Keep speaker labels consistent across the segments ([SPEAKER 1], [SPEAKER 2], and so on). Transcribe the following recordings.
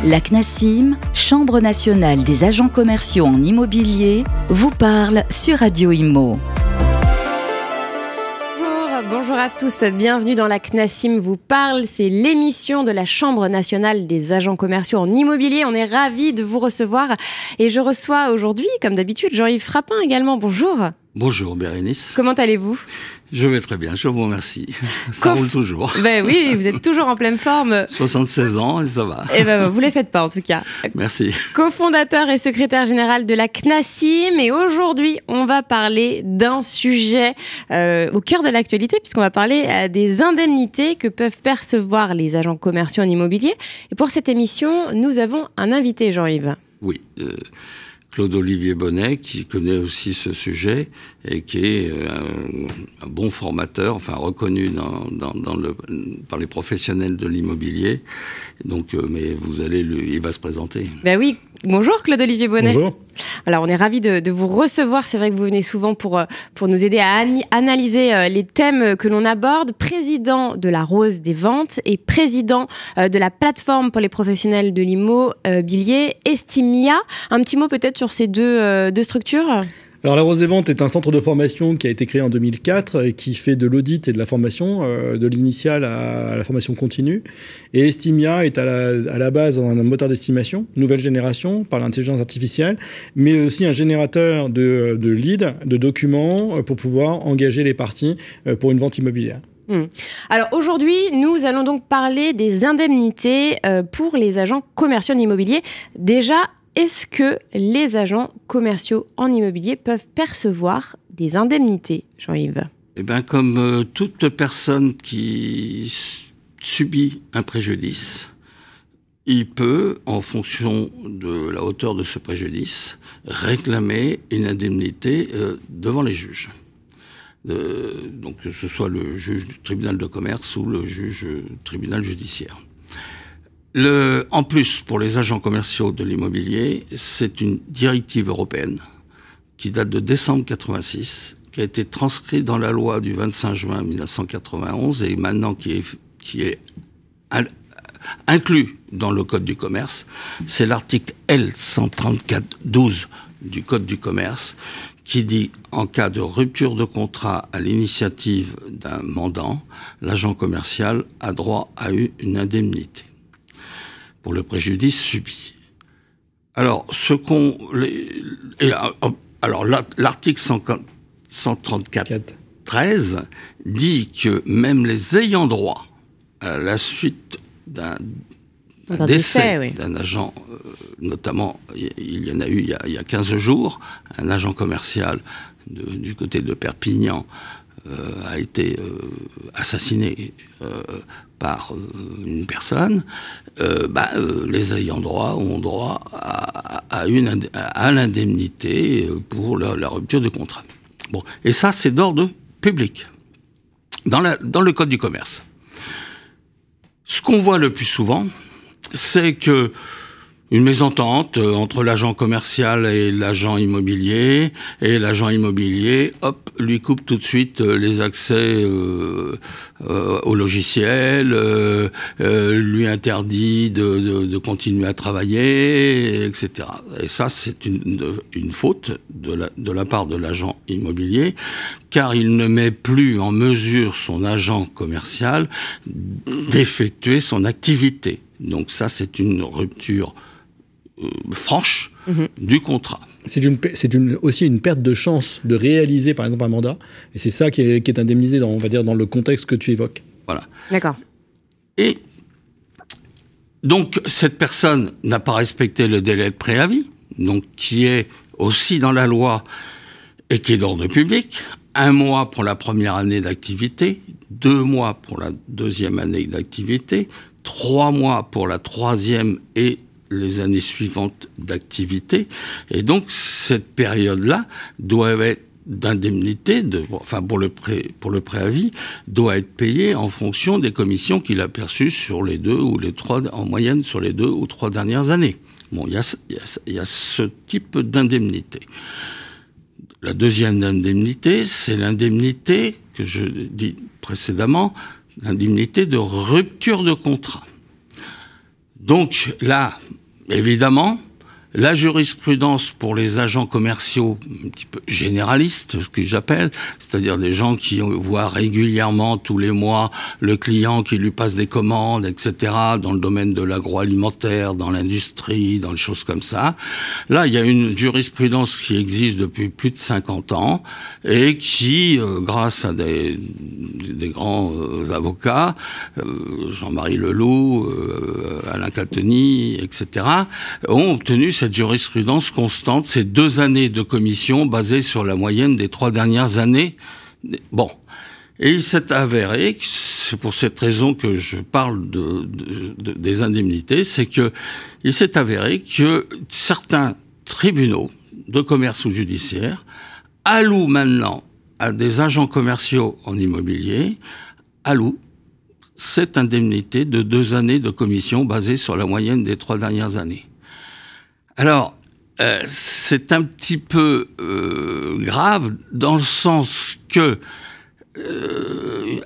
[SPEAKER 1] La CNACIM, Chambre nationale des agents commerciaux en immobilier, vous parle sur Radio Imo.
[SPEAKER 2] Bonjour à tous, bienvenue dans la CNACIM vous parle, c'est l'émission de la Chambre nationale des agents commerciaux en immobilier. On est ravis de vous recevoir et je reçois aujourd'hui, comme d'habitude, Jean-Yves Frappin également. Bonjour.
[SPEAKER 3] Bonjour Bérénice.
[SPEAKER 2] Comment allez-vous ?
[SPEAKER 3] Je vais très bien, je vous remercie. Ça roule toujours.
[SPEAKER 2] Ben oui, vous êtes toujours en pleine forme.
[SPEAKER 3] 76 ans et ça va.
[SPEAKER 2] Eh ben, vous les faites pas en tout cas.
[SPEAKER 3] Merci.
[SPEAKER 2] Cofondateur et secrétaire général de la CNACIM. Et aujourd'hui, on va parler d'un sujet au cœur de l'actualité, puisqu'on va parler des indemnités que peuvent percevoir les agents commerciaux en immobilier. Et pour cette émission, nous avons un invité, Jean-Yves.
[SPEAKER 3] Oui. Claude-Olivier Bonnet, qui connaît aussi ce sujet et qui est un bon formateur, enfin reconnu par les professionnels de l'immobilier. Donc, mais il va se présenter.
[SPEAKER 2] Ben oui. Bonjour Claude-Olivier Bonnet.
[SPEAKER 4] Bonjour.
[SPEAKER 2] Alors on est ravis de vous recevoir. C'est vrai que vous venez souvent pour nous aider à analyser les thèmes que l'on aborde. Président de la Rose des Ventes et président de la plateforme pour les professionnels de l'immobilier Estimia. Un petit mot peut-être sur ces deux structures ?
[SPEAKER 4] Alors la Rose des Ventes est un centre de formation qui a été créé en 2004 et qui fait de l'audit et de la formation, de l'initiale à la formation continue. Et Estimia est à la base un moteur d'estimation, nouvelle génération, par l'intelligence artificielle, mais aussi un générateur de leads, de documents pour pouvoir engager les parties pour une vente immobilière.
[SPEAKER 2] Alors aujourd'hui, nous allons donc parler des indemnités pour les agents commerciaux en immobilier. Déjà, est-ce que les agents commerciaux en immobilier peuvent percevoir des indemnités, Jean-Yves ?
[SPEAKER 3] Eh bien, comme toute personne qui subit un préjudice, il peut, en fonction de la hauteur de ce préjudice, réclamer une indemnité devant les juges. Donc que ce soit le juge du tribunal de commerce ou le juge tribunal judiciaire. En plus, pour les agents commerciaux de l'immobilier, c'est une directive européenne qui date de décembre 1986, qui a été transcrite dans la loi du 25 juin 1991 et maintenant qui est inclus dans le Code du commerce. C'est l'article L134-12 du Code du commerce qui dit en cas de rupture de contrat à l'initiative d'un mandant, l'agent commercial a droit à une indemnité pour le préjudice subi. Alors, l'article 134-13 dit que même les ayants droit à la suite d'un décès d'un agent, notamment, il y en a eu il y a 15 jours, un agent commercial du côté de Perpignan a été assassiné par une personne, les ayants droit ont droit à l'indemnité pour la rupture du contrat. Bon, et ça, c'est d'ordre public, dans le Code du commerce. Ce qu'on voit le plus souvent, c'est que une mésentente entre l'agent commercial et l'agent immobilier, et l'agent immobilier, hop, lui coupe tout de suite les accès au logiciel, lui interdit de continuer à travailler, etc. Et ça, c'est une faute de la part de l'agent immobilier, car il ne met plus en mesure son agent commercial d'effectuer son activité. Donc ça, c'est une rupture franche du contrat.
[SPEAKER 4] C'est aussi une perte de chance de réaliser, par exemple, un mandat. Et c'est ça qui est indemnisé, on va dire, dans le contexte que tu évoques.
[SPEAKER 3] Voilà.
[SPEAKER 2] D'accord.
[SPEAKER 3] Et donc, cette personne n'a pas respecté le délai de préavis, donc qui est aussi dans la loi et qui est d'ordre public. 1 mois pour la première année d'activité, 2 mois pour la deuxième année d'activité, 3 mois pour la troisième et les années suivantes d'activité. Et donc, cette période-là doit être d'indemnité, pour le préavis, doit être payée en fonction des commissions qu'il a perçues sur les 2 ou les 3, en moyenne sur les 2 ou 3 dernières années. Bon, il y a ce type d'indemnité. La deuxième indemnité, c'est l'indemnité que je dis précédemment, l'indemnité de rupture de contrat. Donc là, évidemment, la jurisprudence pour les agents commerciaux un petit peu généralistes, ce que j'appelle, c'est-à-dire des gens qui voient régulièrement, tous les mois, le client qui lui passe des commandes, etc., dans le domaine de l'agroalimentaire, dans l'industrie, dans les choses comme ça. Là, il y a une jurisprudence qui existe depuis plus de 50 ans et qui, grâce à des grands avocats, Jean-Marie Leloup, Alain Cateny, etc., ont obtenu cette jurisprudence constante, ces 2 années de commission basées sur la moyenne des 3 dernières années. Bon. Et il s'est avéré, c'est pour cette raison que je parle des indemnités, c'est que il s'est avéré que certains tribunaux de commerce ou judiciaire allouent maintenant à des agents commerciaux en immobilier, allouent cette indemnité de 2 années de commission basée sur la moyenne des 3 dernières années. Alors, c'est un petit peu grave dans le sens que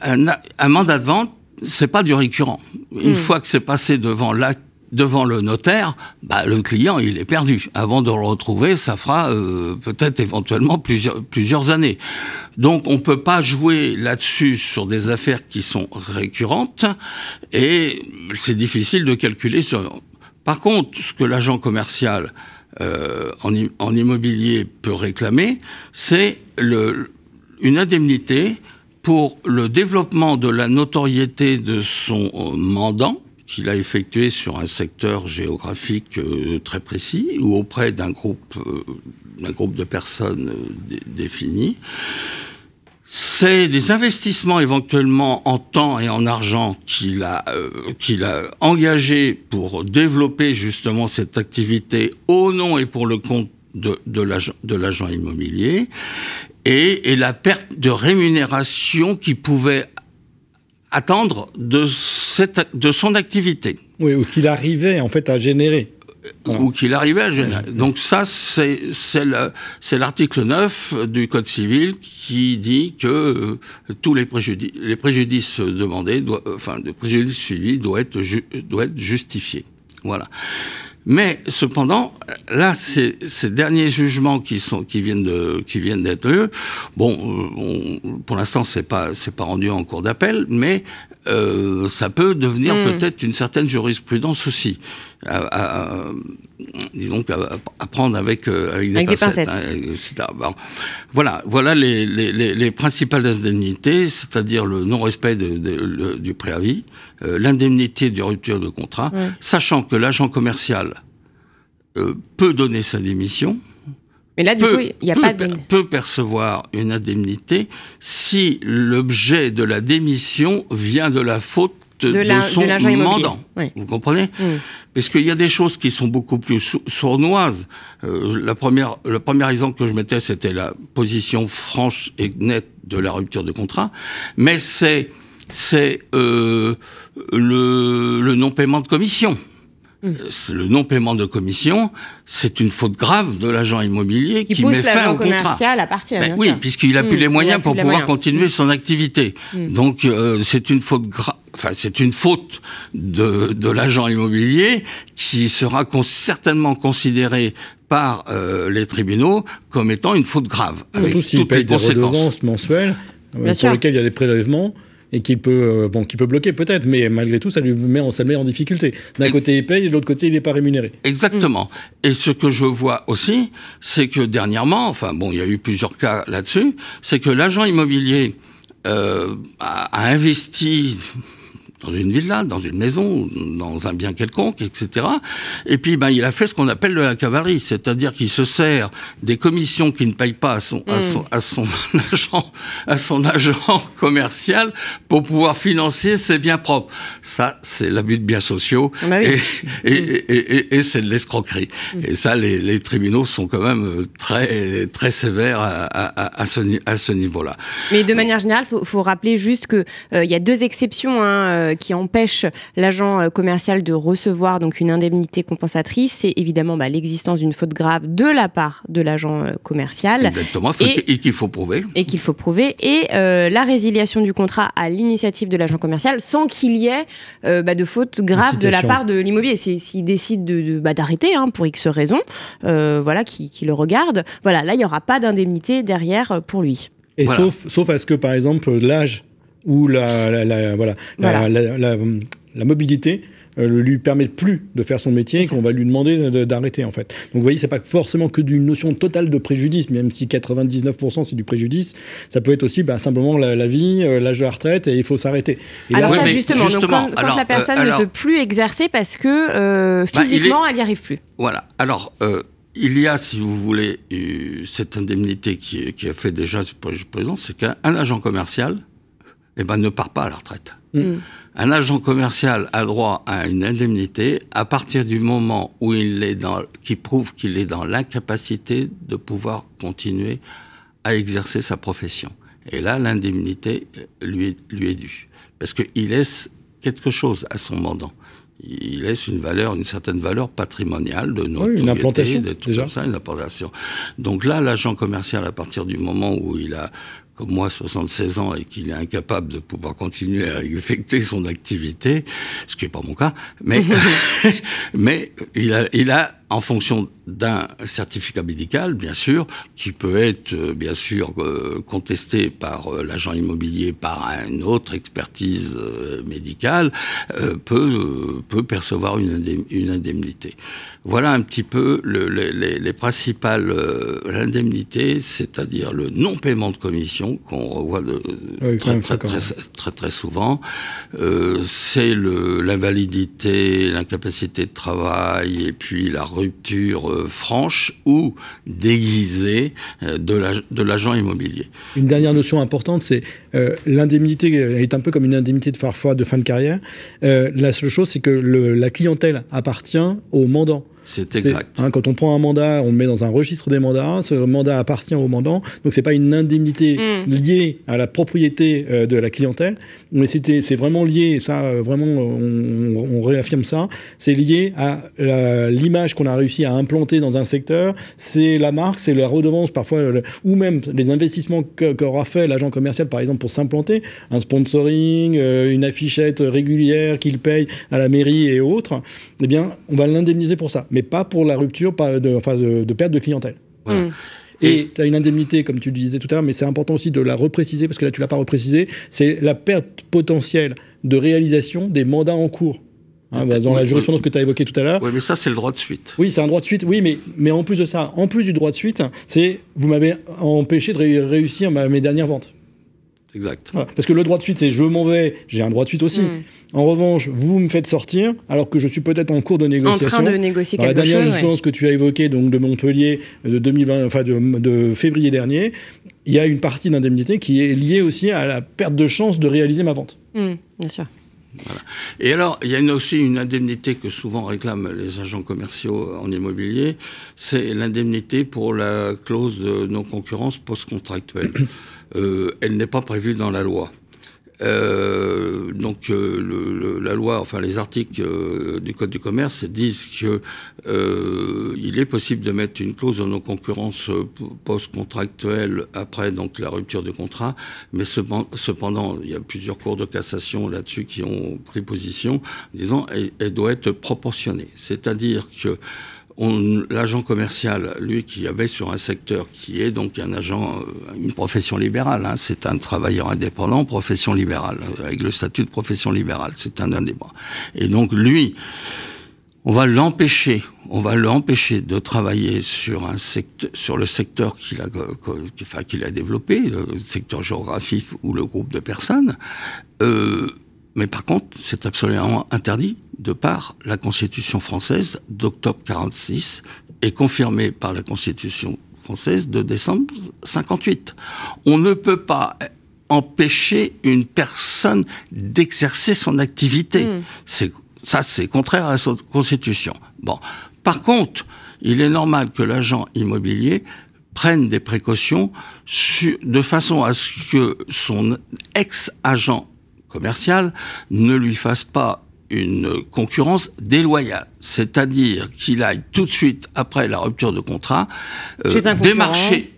[SPEAKER 3] un mandat de vente, c'est pas du récurrent. Une fois que c'est passé devant le notaire, le client, il est perdu. Avant de le retrouver, ça fera peut-être éventuellement plusieurs années. Donc, on peut pas jouer là-dessus sur des affaires qui sont récurrentes et c'est difficile de calculer sur... Par contre, ce que l'agent commercial en immobilier peut réclamer, c'est une indemnité pour le développement de la notoriété de son mandant qu'il a effectué sur un secteur géographique très précis ou auprès d'un groupe de personnes défini. C'est des investissements éventuellement en temps et en argent qu'il a engagés pour développer justement cette activité au nom et pour le compte de l'agent immobilier et la perte de rémunération qu'il pouvait attendre de son activité.
[SPEAKER 4] Oui, ou qu'il arrivait en fait à générer.
[SPEAKER 3] Voilà. Ou qu'il arrivait à générer. Donc ça, c'est l'article 9 du Code civil qui dit que tous les préjudices demandés, les préjudices suivis doivent être justifiés. Voilà. Mais cependant, là, ces derniers jugements qui viennent d'être lus, pour l'instant, c'est pas rendu en cours d'appel, mais ça peut devenir peut-être une certaine jurisprudence aussi. Disons à prendre avec des pincettes. Bon. Voilà les principales indemnités, c'est-à-dire le non-respect du préavis, l'indemnité de rupture de contrat, sachant que l'agent commercial peut donner sa démission.
[SPEAKER 2] Mais là, du coup, il n'y a pas de...
[SPEAKER 3] peut percevoir une indemnité si l'objet de la démission vient de la faute de son mandant. Oui. Vous comprenez ? Parce qu'il y a des choses qui sont beaucoup plus sournoises. Le premier exemple que je mettais, c'était la position franche et nette de la rupture de contrat. Mais c'est le non-paiement de commission. Le non-paiement de commission, c'est une faute grave de l'agent immobilier qui met fin au contrat.
[SPEAKER 2] Commercial à partir, bien
[SPEAKER 3] oui,
[SPEAKER 2] sûr.
[SPEAKER 3] puisqu'il n'a plus les moyens pour pouvoir continuer son activité. Donc, c'est une faute grave. Enfin, c'est une faute de l'agent immobilier qui sera certainement considérée par les tribunaux comme étant une faute grave, avec toutes les conséquences.
[SPEAKER 4] Des redevances mensuelles sur lesquelles il y a des prélèvements. Et qu'il peut bloquer peut-être, mais malgré tout, ça le met en difficulté. D'un côté, il paye, et de l'autre côté, il n'est pas rémunéré.
[SPEAKER 3] Exactement. Et ce que je vois aussi, c'est que dernièrement, il y a eu plusieurs cas là-dessus, c'est que l'agent immobilier a investi dans une villa, dans une maison, dans un bien quelconque, etc. Et puis, il a fait ce qu'on appelle de la cavalerie, c'est-à-dire qu'il se sert des commissions qu'il ne paye pas à son agent commercial pour pouvoir financer ses biens propres. Ça, c'est l'abus de biens sociaux et c'est de l'escroquerie. Et ça, les tribunaux sont quand même très, très sévères à ce niveau-là.
[SPEAKER 2] Mais de manière générale, faut rappeler juste que il y a 2 exceptions, qui empêche l'agent commercial de recevoir donc une indemnité compensatrice, c'est évidemment l'existence d'une faute grave de la part de l'agent commercial.
[SPEAKER 3] Exactement, et qu'il faut prouver.
[SPEAKER 2] Et la résiliation du contrat à l'initiative de l'agent commercial sans qu'il y ait de faute grave de la part de l'immobilier. S'il décide d'arrêter pour X raisons, qui le regarde, là il n'y aura pas d'indemnité derrière pour lui.
[SPEAKER 4] Et sauf à ce que par exemple l'âge ou la mobilité lui permettent plus de faire son métier et qu'on va lui demander d'arrêter en fait. Donc vous voyez, c'est pas forcément que d'une notion totale de préjudice, même si 99% c'est du préjudice, ça peut être aussi simplement la vie, l'âge de la retraite et il faut s'arrêter. Et
[SPEAKER 2] alors là, justement, donc quand la personne ne peut plus exercer parce que physiquement elle n'y arrive plus.
[SPEAKER 3] Voilà, alors il y a, si vous voulez, cette indemnité qui a fait déjà ce président, c'est qu'un agent commercial ne part pas à la retraite. Un agent commercial a droit à une indemnité à partir du moment où qui prouve qu'il est dans l'incapacité de pouvoir continuer à exercer sa profession. Et là, l'indemnité lui est due. Parce qu'il laisse quelque chose à son mandant. Il laisse une certaine valeur patrimoniale de notoriété,
[SPEAKER 4] une implantation, déjà.
[SPEAKER 3] Comme ça, une implantation. Donc là, l'agent commercial, à partir du moment où il a, comme moi, 76 ans et qu'il est incapable de pouvoir continuer à effectuer son activité, ce qui n'est pas mon cas, mais, mais il a, en fonction d'un certificat médical, bien sûr, qui peut être, bien sûr, contesté par l'agent immobilier, par une autre expertise médicale, peut percevoir une indemnité. Voilà un petit peu les principales indemnités, c'est-à-dire le non-paiement de commission, qu'on revoit très souvent. C'est l'invalidité, l'incapacité de travail, et puis la rupture franche ou déguisée de l'agent immobilier.
[SPEAKER 4] Une dernière notion importante, c'est l'indemnité est un peu comme une indemnité de parfois de fin de carrière. La seule chose, c'est que la clientèle appartient au mandant.
[SPEAKER 3] C'est exact.
[SPEAKER 4] Quand on prend un mandat, on le met dans un registre des mandats, ce mandat appartient au mandant, donc c'est pas une indemnité liée à la propriété de la clientèle, mais c'est vraiment lié, et ça vraiment on réaffirme ça, c'est lié à l'image qu'on a réussi à implanter dans un secteur, c'est la marque, c'est la redevance parfois, ou même les investissements qu'aura fait l'agent commercial par exemple pour s'implanter, un sponsoring, une affichette régulière qu'il paye à la mairie et autres, eh bien on va l'indemniser pour ça. Mais pas pour la rupture de perte de clientèle. Voilà. Et tu as une indemnité, comme tu le disais tout à l'heure, mais c'est important aussi de la repréciser, parce que là, tu ne l'as pas reprécisé, c'est la perte potentielle de réalisation des mandats en cours. Dans la jurisprudence que tu as évoquée tout à l'heure.
[SPEAKER 3] Oui, mais ça, c'est le droit de suite.
[SPEAKER 4] Oui, c'est un droit de suite, oui, mais en plus de ça, en plus du droit de suite, c'est vous m'avez empêché de réussir mes dernières ventes.
[SPEAKER 3] Exact.
[SPEAKER 4] Voilà. Parce que le droit de suite, c'est je m'en vais, j'ai un droit de suite aussi. En revanche, vous me faites sortir, alors que je suis peut-être en cours de négociation.
[SPEAKER 2] En train de négocier quelque chose.
[SPEAKER 4] La dernière jurisprudence que tu as évoquée, donc de Montpellier, de février dernier, il y a une partie d'indemnité qui est liée aussi à la perte de chance de réaliser ma vente.
[SPEAKER 2] Bien sûr.
[SPEAKER 3] Voilà. Et alors, il y a aussi une indemnité que souvent réclament les agents commerciaux en immobilier, c'est l'indemnité pour la clause de non-concurrence post-contractuelle. Elle n'est pas prévue dans la loi. Donc la loi, enfin les articles du Code du commerce disent que il est possible de mettre une clause de non-concurrence post-contractuelle après donc la rupture de contrat, mais cependant il y a plusieurs cours de cassation là-dessus qui ont pris position, disant elle doit être proportionnée, c'est-à-dire que l'agent commercial, lui, qui avait sur un secteur qui est donc un agent, une profession libérale, c'est un travailleur indépendant, profession libérale, avec le statut de profession libérale, c'est un indépendant. Et donc lui, on va l'empêcher de travailler sur le secteur qu'il a développé, le secteur géographique ou le groupe de personnes. Mais par contre, c'est absolument interdit de par la Constitution française d'octobre 46 et confirmée par la Constitution française de décembre 58. On ne peut pas empêcher une personne d'exercer son activité. C'est contraire à la Constitution. Bon. Par contre, il est normal que l'agent immobilier prenne des précautions de façon à ce que son ex-agent commercial ne lui fasse pas une concurrence déloyale, c'est-à-dire qu'il aille tout de suite après la rupture de contrat démarcher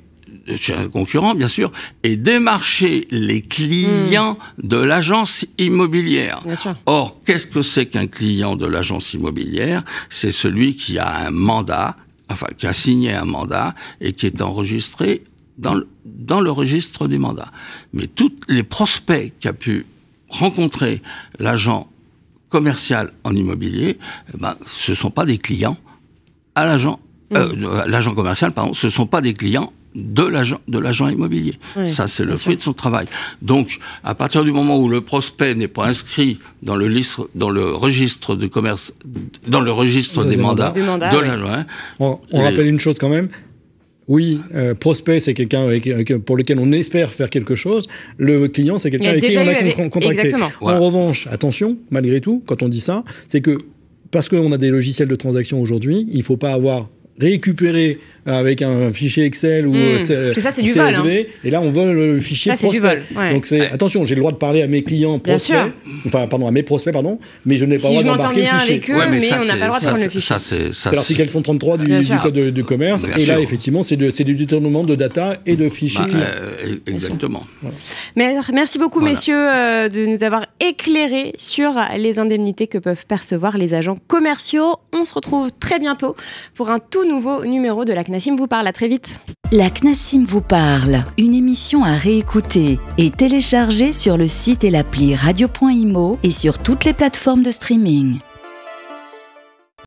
[SPEAKER 3] chez un concurrent, bien sûr, et démarcher les clients de l'agence immobilière.
[SPEAKER 2] Bien sûr.
[SPEAKER 3] Or, qu'est-ce que c'est qu'un client de l'agence immobilière? C'est celui qui a un mandat, enfin, qui a signé un mandat et qui est enregistré dans le registre du mandat. Mais tous les prospects qu'a pu rencontrer l'agent commercial en immobilier, ce ne sont pas des clients à l'agent commercial, pardon, ce ne sont pas des clients de l'agent immobilier. Oui, ça, c'est le fruit de son travail. Donc, à partir du moment où le prospect n'est pas inscrit dans le registre de commerce, dans le registre des mandats de l'agent...
[SPEAKER 4] On rappelle une chose quand même. Oui, prospect, c'est quelqu'un pour lequel on espère faire quelque chose. Le client, c'est quelqu'un avec qui on a contracté.
[SPEAKER 2] Exactement.
[SPEAKER 4] En revanche, attention, malgré tout, quand on dit ça, c'est que parce qu'on a des logiciels de transaction aujourd'hui, il ne faut pas avoir récupéré avec un fichier Excel ou
[SPEAKER 2] parce que ça c'est du vol, hein.
[SPEAKER 4] Et là on vole le fichier
[SPEAKER 2] prospect.
[SPEAKER 4] C'est du vol, ouais. Donc attention, j'ai le droit de parler à mes clients prospects, à mes prospects, mais je n'ai pas le droit d'embarquer le fichier.
[SPEAKER 2] Avec eux, mais on n'a pas le droit de prendre le fichier.
[SPEAKER 4] C'est l'article 133 du code du commerce, et là effectivement c'est du détournement de data et de fichiers clients.
[SPEAKER 3] Exactement.
[SPEAKER 2] Voilà. Merci beaucoup messieurs de nous avoir éclairés sur les indemnités que peuvent percevoir les agents commerciaux. On se retrouve très bientôt pour un tout nouveau numéro de la CNACIM vous parle. À très vite.
[SPEAKER 1] La CNACIM vous parle, une émission à réécouter et télécharger sur le site et l'appli radio.imo et sur toutes les plateformes de streaming.